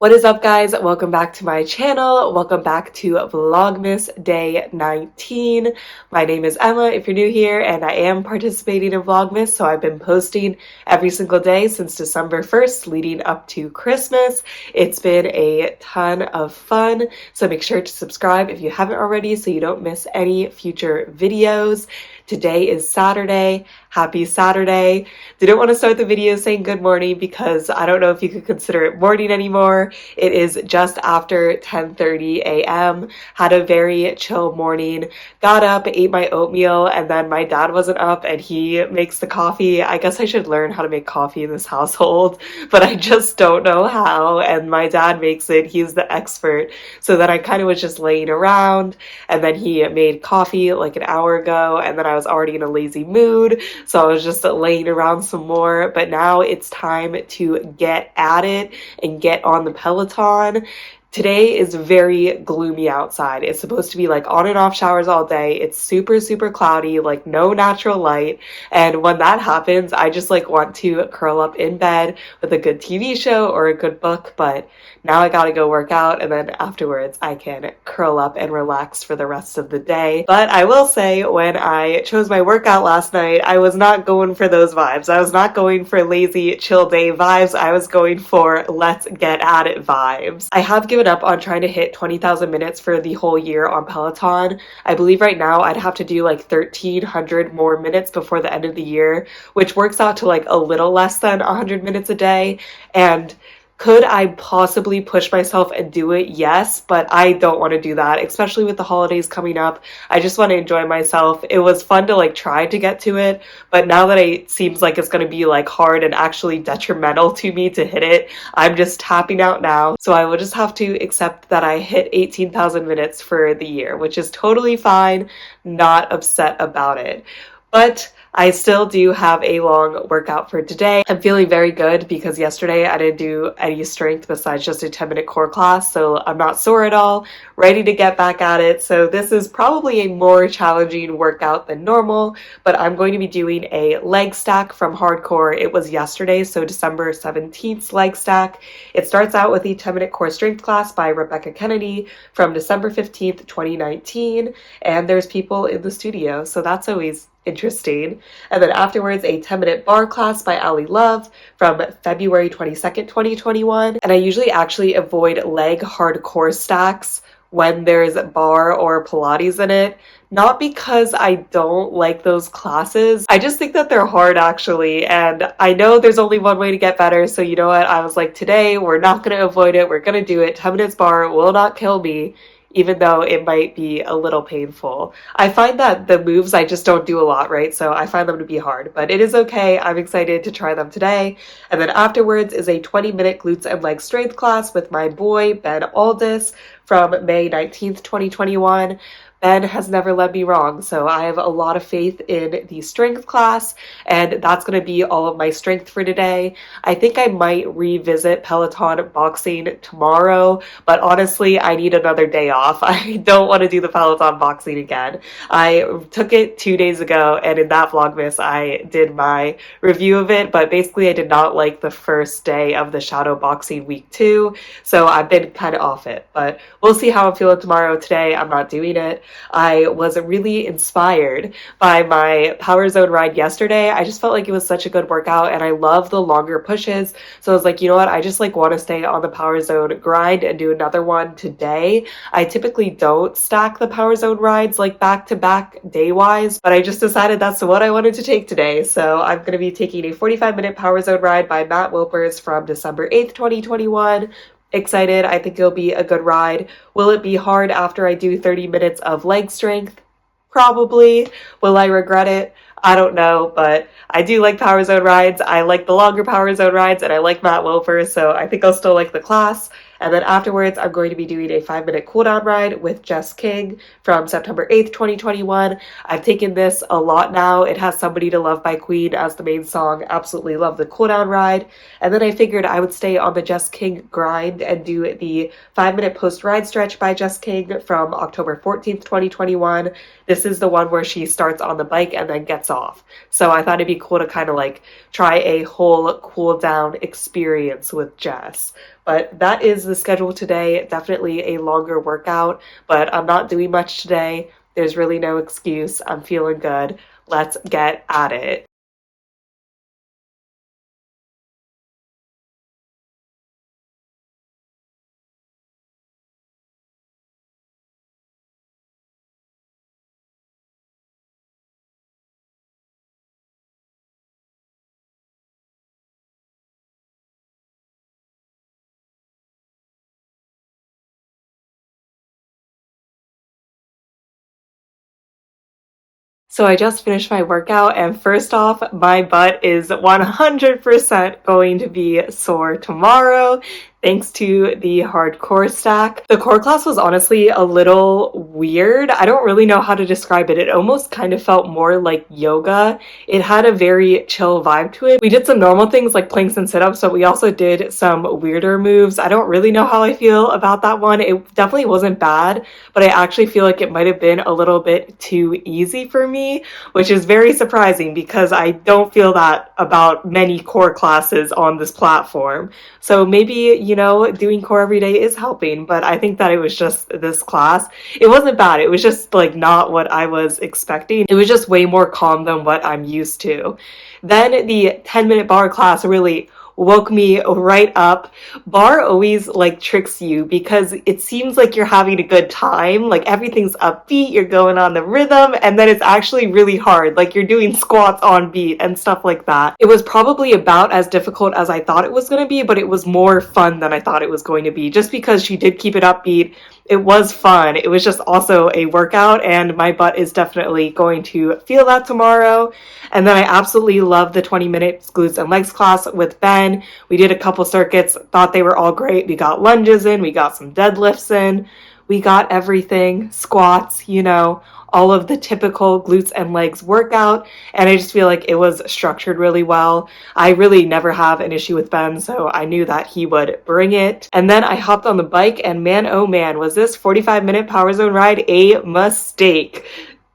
What is up, guys? Welcome back to my channel. Welcome back to Vlogmas Day 19. My name is Emma if you're new here, and I am participating in Vlogmas, so I've been posting every single day since December 1st leading up to Christmas. It's been a ton of fun, so make sure to subscribe if you haven't already so you don't miss any future videos. Today is Saturday. Happy Saturday. Didn't want to start the video saying good morning because I don't know if you could consider it morning anymore. It is just after 10:30 a.m. Had a very chill morning. Got up, ate my oatmeal, and then my dad wasn't up and he makes the coffee. I guess I should learn how to make coffee in this household, but I just don't know how. And my dad makes it. He's the expert. So then I kind of was just laying around, and then he made coffee like an hour ago, and then I was already in a lazy mood. So I was just laying around some more, but now it's time to get at it and get on the Peloton. Today is very gloomy outside. It's supposed to be like on and off showers all day. It's super, super cloudy, like no natural light. And when that happens, I just like want to curl up in bed with a good TV show or a good book. But now I gotta go work out, and then afterwards I can curl up and relax for the rest of the day. But I will say, when I chose my workout last night, I was not going for those vibes. I was not going for lazy, chill day vibes. I was going for let's get at it vibes. I have given up on trying to hit 20,000 minutes for the whole year on Peloton. I believe right now I'd have to do like 1,300 more minutes before the end of the year, which works out to like a little less than 100 minutes a day. And could I possibly push myself and do it? Yes, but I don't want to do that, especially with the holidays coming up. I just want to enjoy myself. It was fun to like try to get to it, but now that it seems like it's going to be like hard and actually detrimental to me to hit it, I'm just tapping out now. So I will just have to accept that I hit 18,000 minutes for the year, which is totally fine. Not upset about it. But I still do have a long workout for today. I'm feeling very good because yesterday I didn't do any strength besides just a 10-minute core class, so I'm not sore at all, ready to get back at it. So this is probably a more challenging workout than normal, but I'm going to be doing a leg stack from Hardcore. It was yesterday, so December 17th leg stack. It starts out with a 10-minute core strength class by Rebecca Kennedy from December 15th, 2019, and there's people in the studio, so that's always interesting. And then afterwards, a 10-minute bar class by Ali Love from February 22nd, 2021. And I usually actually avoid leg hardcore stacks when there's bar or Pilates in it. Not because I don't like those classes. I just think that they're hard actually. And I know there's only one way to get better. So you know what? I was like, today we're not going to avoid it. We're going to do it. 10 minutes bar will not kill me, even though it might be a little painful. I find that the moves I just don't do a lot, right? So I find them to be hard, but it is okay. I'm excited to try them today. And then afterwards is a 20-minute glutes and leg strength class with my boy, Ben Aldis, from May 19th, 2021. Ben has never led me wrong, so I have a lot of faith in the strength class, and that's going to be all of my strength for today. I think I might revisit Peloton boxing tomorrow, but honestly, I need another day off. I don't want to do the Peloton boxing again. I took it 2 days ago, and in that Vlogmas, I did my review of it, but basically I did not like the first day of the shadow boxing week 2, so I've been kind of off it, but we'll see how I'm feeling tomorrow. Today, I'm not doing it. I was really inspired by my Power Zone ride yesterday. I just felt like it was such a good workout, and I love the longer pushes. So I was like, you know what? I just like want to stay on the Power Zone grind and do another one today. I typically don't stack the Power Zone rides like back to back day wise, but I just decided that's what I wanted to take today. So I'm going to be taking a 45-minute Power Zone ride by Matt Wilpers from December 8th, 2021. Excited. I think it'll be a good ride. Will it be hard after I do 30 minutes of leg strength? Probably. Will I regret it? I don't know, but I do like Power Zone rides. I like the longer Power Zone rides, and I like Matt Wilpers, so I think I'll still like the class. And then afterwards, I'm going to be doing a 5-minute cooldown ride with Jess King from September 8th, 2021. I've taken this a lot now. It has Somebody to Love by Queen as the main song. Absolutely love the cooldown ride. And then I figured I would stay on the Jess King grind and do the 5-minute post-ride stretch by Jess King from October 14th, 2021. This is the one where she starts on the bike and then gets blocks off. So I thought it'd be cool to kind of like try a whole cool down experience with Jess. But that is the schedule today. Definitely a longer workout, but I'm not doing much today. There's really no excuse. I'm feeling good. Let's get at it. So I just finished my workout, and first off, my butt is 100% going to be sore tomorrow thanks to the hardcore stack. The core class was honestly a little weird. I don't really know how to describe it. It almost kind of felt more like yoga. It had a very chill vibe to it. We did some normal things like planks and sit-ups, but we also did some weirder moves. I don't really know how I feel about that one. It definitely wasn't bad, but I actually feel like it might have been a little bit too easy for me, which is very surprising because I don't feel that about many core classes on this platform. So maybe, doing core every day is helping, but I think that it was just this class. It wasn't bad. It was just like not what I was expecting. It was just way more calm than what I'm used to. Then the 10-minute bar class really woke me right up. Bar always like tricks you because it seems like you're having a good time, like everything's upbeat, you're going on the rhythm, and then it's actually really hard, like you're doing squats on beat and stuff like that. It was probably about as difficult as I thought it was going to be, but it was more fun than I thought it was going to be, just because she did keep it upbeat. It was fun. It was just also a workout, and my butt is definitely going to feel that tomorrow. And then I absolutely love the 20-minute glutes and legs class with Ben. We did a couple circuits, thought they were all great. We got lunges in, we got some deadlifts in, we got everything, squats, all of the typical glutes and legs workout, and I just feel like it was structured really well. I really never have an issue with Ben, so I knew that he would bring it. And then I hopped on the bike, and man, oh man, was this 45-minute Power Zone ride a mistake.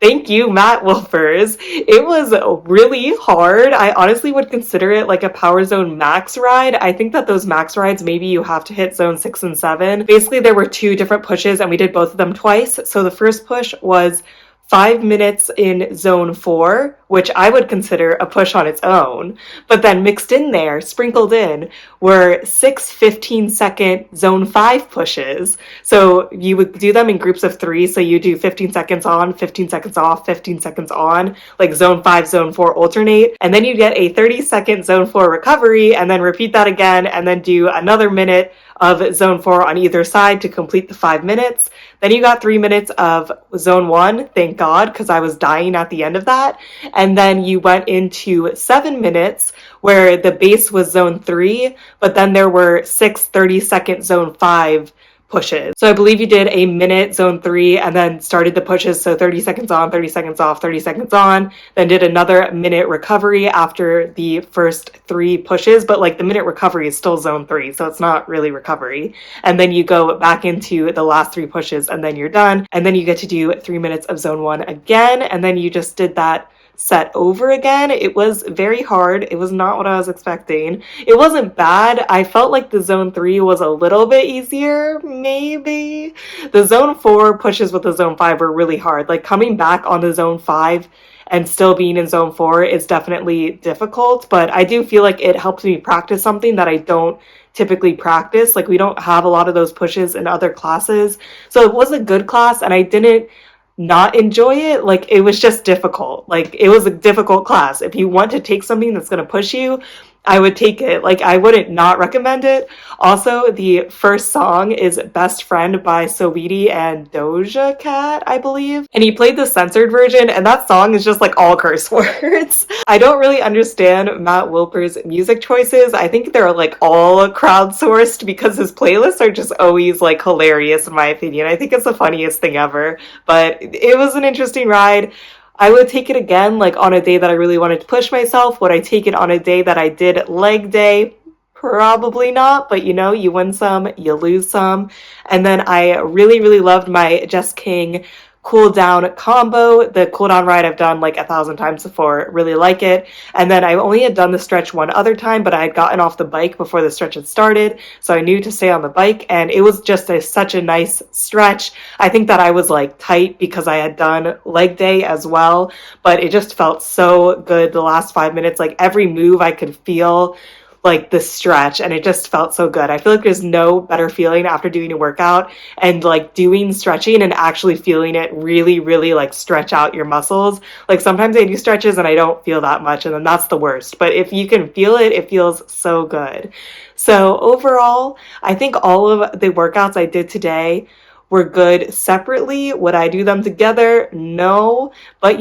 Thank you, Matt Wilfers. It was really hard. I honestly would consider it like a Power Zone max ride. I think that those max rides, maybe you have to hit zone 6 and 7. Basically, there were 2 different pushes, and we did both of them twice. So the first push was 5 minutes in zone 4, which I would consider a push on its own, but then mixed in there, sprinkled in, were 6 15-second zone 5 pushes. So you would do them in groups of 3, so you do 15 seconds on, 15 seconds off, 15 seconds on, like zone 5, zone 4 alternate, and then you get a 30-second zone 4 recovery, and then repeat that again, and then do another minute of zone 4 on either side to complete the 5 minutes. Then you got 3 minutes of zone 1, thank God, because I was dying at the end of that. And then you went into 7 minutes where the base was zone 3, but then there were 6 30-second zone 5 pushes. So I believe you did a minute zone 3 and then started the pushes, so 30 seconds on, 30 seconds off, 30 seconds on, then did another minute recovery after the first 3 pushes, but like the minute recovery is still zone 3, so it's not really recovery. And then you go back into the last 3 pushes and then you're done, and then you get to do 3 minutes of zone 1 again, and then you just did that set over again. It was very hard. It was not what I was expecting. It wasn't bad. I felt like the zone 3 was a little bit easier, maybe. The zone 4 pushes with the zone 5 were really hard. Like coming back onto zone 5 and still being in zone 4 is definitely difficult, but I do feel like it helps me practice something that I don't typically practice. Like we don't have a lot of those pushes in other classes. So it was a good class, and I didn't not enjoy it. Like it was just difficult. Like it was a difficult class. If you want to take something that's going to push you, I would take it. Like I wouldn't not recommend it. Also, the first song is Best Friend by Saweetie and Doja Cat, I believe. And he played the censored version, and that song is just like all curse words. I don't really understand Matt Wilper's music choices. I think they're like all crowdsourced because his playlists are just always like hilarious in my opinion. I think it's the funniest thing ever. But it was an interesting ride. I would take it again, like on a day that I really wanted to push myself. Would I take it on a day that I did leg day? Probably not, but you win some, you lose some. And then I really, really loved my Jess King cool down combo. The cool down ride I've done like 1,000 times before, really like it. And then I only had done the stretch one other time, but I had gotten off the bike before the stretch had started, so I knew to stay on the bike, and it was just such a nice stretch. I think that I was like tight because I had done leg day as well, but it just felt so good the last 5 minutes. Like every move I could feel like the stretch, and it just felt so good. I feel like there's no better feeling after doing a workout and like doing stretching and actually feeling it really, really like stretch out your muscles. Like sometimes I do stretches and I don't feel that much, and then that's the worst. But if you can feel it, it feels so good. So overall, I think all of the workouts I did today were good separately. Would I do them together? No, but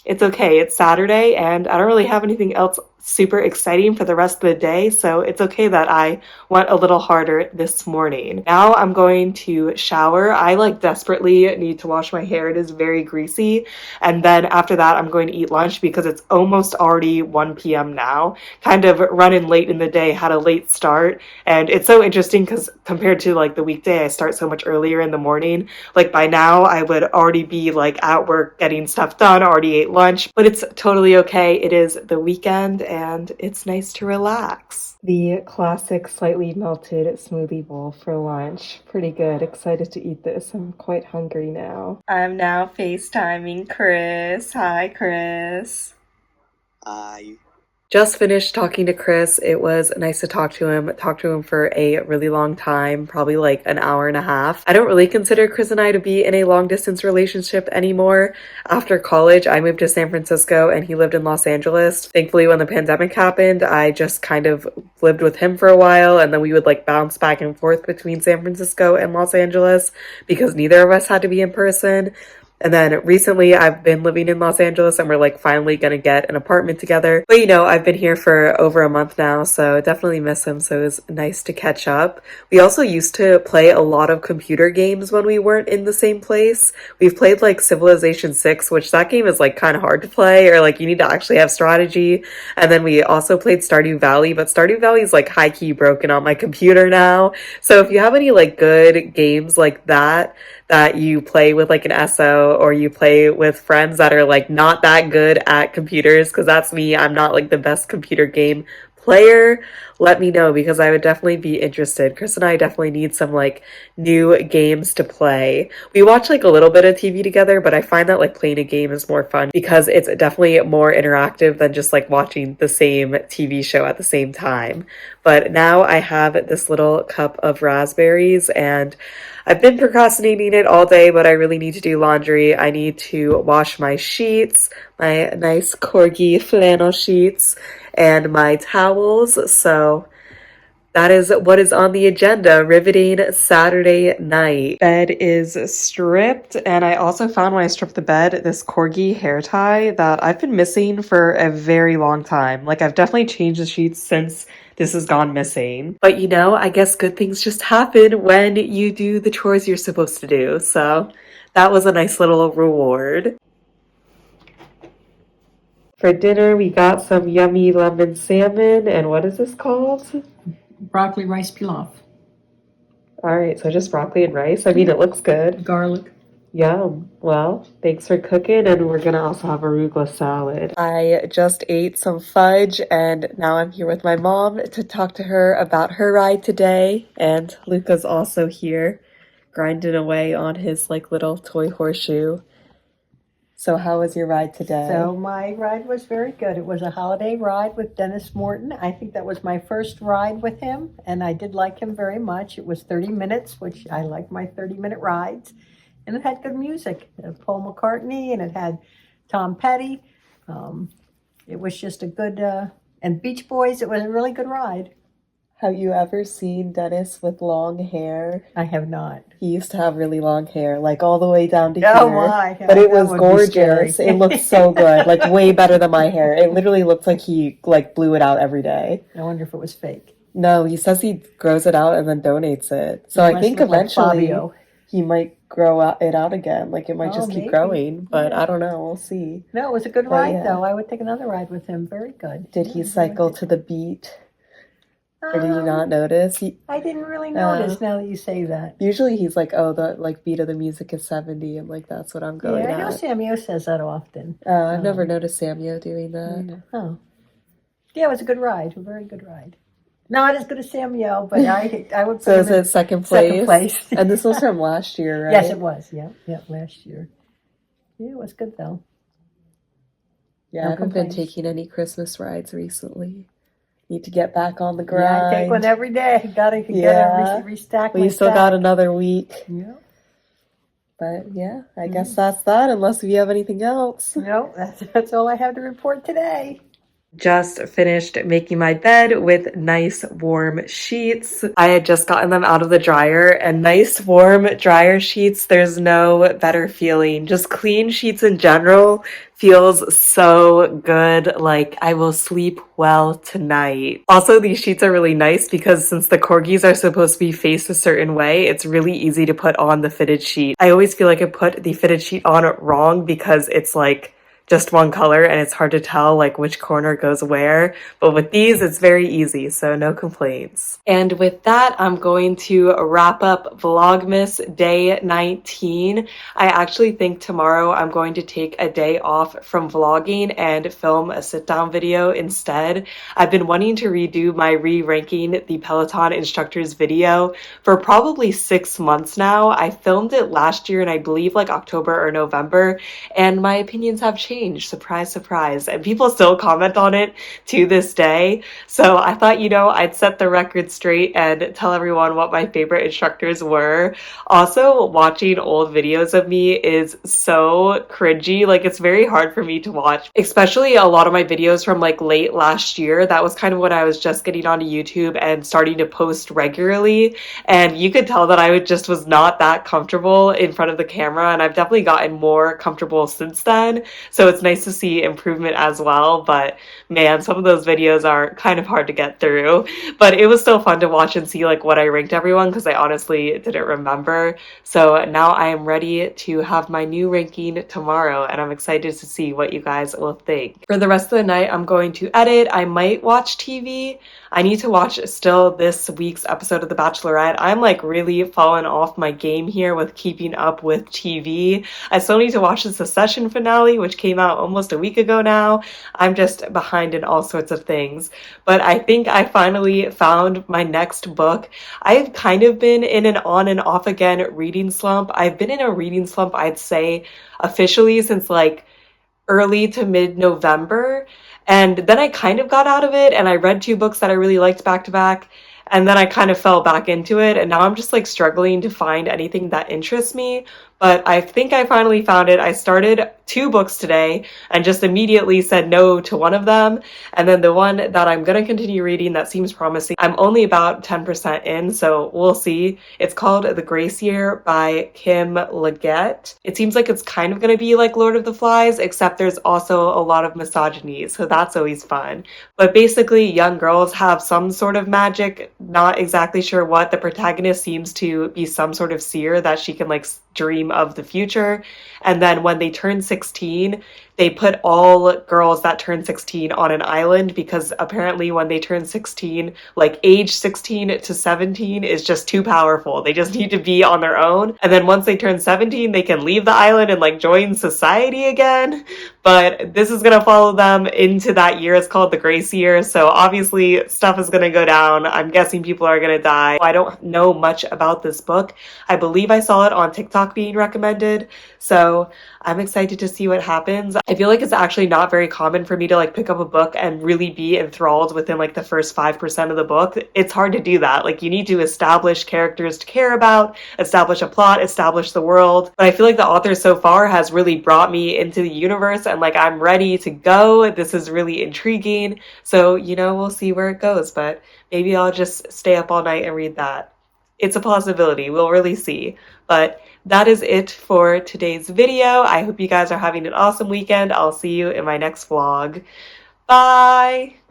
it's okay. It's Saturday and I don't really have anything else super exciting for the rest of the day, so it's okay that I went a little harder this morning. Now I'm going to shower. I like desperately need to wash my hair. It is very greasy. And then after that, I'm going to eat lunch because it's almost already 1 p.m. now. Kind of running late in the day, had a late start. And it's so interesting because compared to like the weekday, I start so much earlier in the morning. Like by now I would already be like at work getting stuff done, already ate lunch, but it's totally okay. It is the weekend and it's nice to relax. The classic slightly melted smoothie bowl for lunch. Pretty good. Excited to eat this. I'm quite hungry now. I'm now FaceTiming Chris. Hi, Chris. Hi. Just finished talking to Chris. It was nice to talk to him. Talked to him for a really long time, probably like an hour and a half. I don't really consider Chris and I to be in a long distance relationship anymore. After college, I moved to San Francisco and he lived in Los Angeles. Thankfully, when the pandemic happened, I just kind of lived with him for a while, and then we would like bounce back and forth between San Francisco and Los Angeles because neither of us had to be in person. And then recently I've been living in Los Angeles and we're like finally gonna get an apartment together. But I've been here for over a month now, so definitely miss him. So it was nice to catch up. We also used to play a lot of computer games when we weren't in the same place. We've played like Civilization 6, which that game is like kind of hard to play, or like you need to actually have strategy. And then we also played Stardew Valley, but Stardew Valley is like high key broken on my computer now. So if you have any like good games like that you play with like an SO, or you play with friends that are like not that good at computers, because that's me, I'm not like the best computer game player, let me know because I would definitely be interested. Chris and I definitely need some like new games to play. We watch like a little bit of TV together, but I find that like playing a game is more fun because it's definitely more interactive than just like watching the same TV show at the same time. But now I have this little cup of raspberries and I've been procrastinating it all day, but I really need to do laundry. I need to wash my sheets, my nice corgi flannel sheets, and my towels. So that is what is on the agenda. Riveting Saturday night. Bed is stripped, and I also found when I stripped the bed this corgi hair tie that I've been missing for a very long time. Like I've definitely changed the sheets since this has gone missing. But I guess good things just happen when you do the chores you're supposed to do. So that was a nice little reward. For dinner, we got some yummy lemon salmon, and what is this called? Broccoli rice pilaf. All right, so just broccoli and rice. I mean, it looks good. Garlic. Yum. Well, thanks for cooking, and we're gonna also have arugula salad. I just ate some fudge, and now I'm here with my mom to talk to her about her ride today, and Luca's also here, grinding away on his like little toy horseshoe. So how was your ride today? So my ride was very good. It was a holiday ride with Dennis Morton. I think that was my first ride with him, and I did like him very much. It was 30 minutes, which I like my 30-minute rides. And it had good music. It had Paul McCartney, and it had Tom Petty. It was just a good, and Beach Boys. It was a really good ride. Have you ever seen Dennis with long hair? I have not. He used to have really long hair, like all the way down to Oh here. my! But it was gorgeous. It looked so good, like way better than my hair. It literally looked like he like blew it out every day. I wonder if it was fake. No, he says he grows it out and then donates it. So I think eventually he might grow it out again. Like it might just keep growing, but I don't know. We'll see. No, it was a good ride though. I would take another ride with him. Very good. Did he cycle to the beat? Or did you not notice? I didn't really notice now that you say that. Usually he's like, oh, the like beat of the music is 70, and like that's what I'm going Yeah, I know at. Samuel says that often. I've never noticed Samuel doing that. Yeah. Oh. Yeah, it was a good ride. A very good ride. Not as good as Samuel, but I would put So him is in it second second place. And this was from last year, right? Yes, it was. Yeah, last year. Yeah, it was good though. Yeah, No I haven't complaints. been taking any Christmas rides recently. Need to get back on the grind. Yeah, I take one every day. Gotta restack. We still got another week. Yeah. But yeah, I guess that's that, unless you have anything else. No, that's all I have to report today. Just finished making my bed with nice warm sheets. I had just gotten them out of the dryer, and nice warm dryer sheets, there's no better feeling. Just clean sheets in general feels so good. Like, I will sleep well tonight. Also, these sheets are really nice because since the corgis are supposed to be faced a certain way, it's really easy to put on the fitted sheet. I always feel like I put the fitted sheet on wrong because it's like just one color and it's hard to tell like which corner goes where, but with these it's very easy, so no complaints. And with that, I'm going to wrap up Vlogmas day 19. I actually think tomorrow I'm going to take a day off from vlogging and film a sit-down video instead. I've been wanting to redo my re-ranking the Peloton instructors video for probably 6 months now. I filmed it last year in I believe like October or November, and my opinions have changed. Surprise, surprise. And people still comment on it to this day. So I thought, I'd set the record straight and tell everyone what my favorite instructors were. Also, watching old videos of me is so cringy. Like, it's very hard for me to watch, especially a lot of my videos from like late last year. That was kind of when I was just getting onto YouTube and starting to post regularly. And you could tell that I just was not that comfortable in front of the camera. And I've definitely gotten more comfortable since then. So it's nice to see improvement as well, but man, some of those videos are kind of hard to get through. But it was still fun to watch and see like what I ranked everyone, because I honestly didn't remember. So now I am ready to have my new ranking tomorrow, and I'm excited to see what you guys will think. For the rest of the night, I'm going to edit. I might watch TV. I need to watch still this week's episode of The Bachelorette. I'm like really falling off my game here with keeping up with TV. I still need to watch the Succession finale, which came out almost a week ago now. I'm just behind in all sorts of things. But I think I finally found my next book. I've kind of been in an on and off again reading slump. I've been in a reading slump, I'd say, officially since like early to mid-November. And then I kind of got out of it and I read 2 books that I really liked back to back. And then I kind of fell back into it. And now I'm just like struggling to find anything that interests me. But I think I finally found it. I started 2 books today and just immediately said no to one of them. And then the one that I'm going to continue reading that seems promising, I'm only about 10% in, so we'll see. It's called The Grace Year by Kim Leggett. It seems like it's kind of going to be like Lord of the Flies, except there's also a lot of misogyny, so that's always fun. But basically, young girls have some sort of magic, not exactly sure what. The protagonist seems to be some sort of seer that she can like dream of the future. And then when they turn 16, they put all girls that turn 16 on an island, because apparently when they turn 16, like age 16 to 17 is just too powerful. They just need to be on their own. And then once they turn 17, they can leave the island and like join society again. But this is going to follow them into that year. It's called the Grace Year. So obviously stuff is going to go down. I'm guessing people are going to die. I don't know much about this book. I believe I saw it on TikTok being recommended. So I'm excited to see what happens. I feel like it's actually not very common for me to like pick up a book and really be enthralled within like the first 5% of the book. It's hard to do that. Like, you need to establish characters to care about, establish a plot, establish the world. But I feel like the author so far has really brought me into the universe and like I'm ready to go. This is really intriguing. So, we'll see where it goes, but maybe I'll just stay up all night and read that. It's a possibility. We'll really see. But that is it for today's video. I hope you guys are having an awesome weekend. I'll see you in my next vlog. Bye!